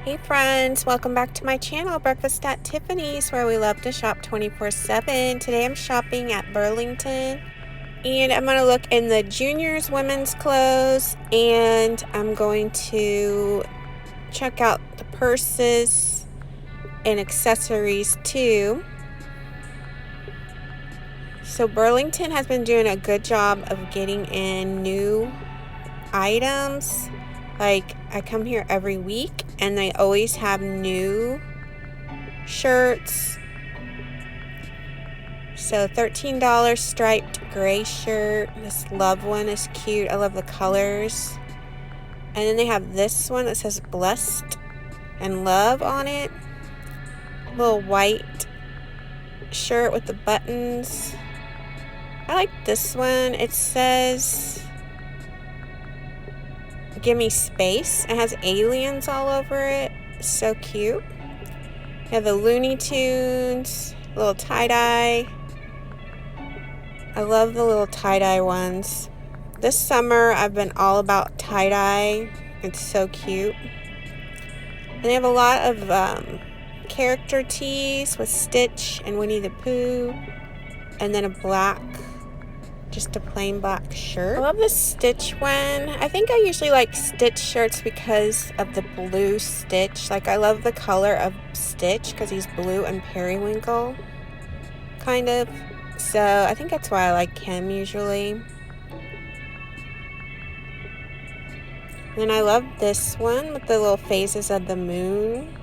Hey friends, welcome back to my channel, Breakfast at Tiffany's, where we love to shop 24/7. Today I'm shopping at Burlington, and I'm going to look in the juniors women's clothes, and I'm going to check out the purses and accessories too. So Burlington has been doing a good job of getting in new items. Like, I come here every week and they always have new shirts. So $13 striped gray shirt. This love one is cute. I love the colors. And then they have this one that says blessed and love on it. Little white shirt with the buttons. I like this one. It says give me space. It has aliens all over it. So cute. You have the Looney Tunes, little tie-dye. I love the little tie-dye ones. This summer I've been all about tie-dye. It's so cute. And they have a lot of character tees with Stitch and Winnie the Pooh. And then just a plain black shirt. I love this Stitch one. I think I usually like Stitch shirts because of the blue Stitch. Like, I love the color of Stitch because he's blue and periwinkle, kind of. So I think that's why I like him usually. And then I love this one with the little phases of the moon.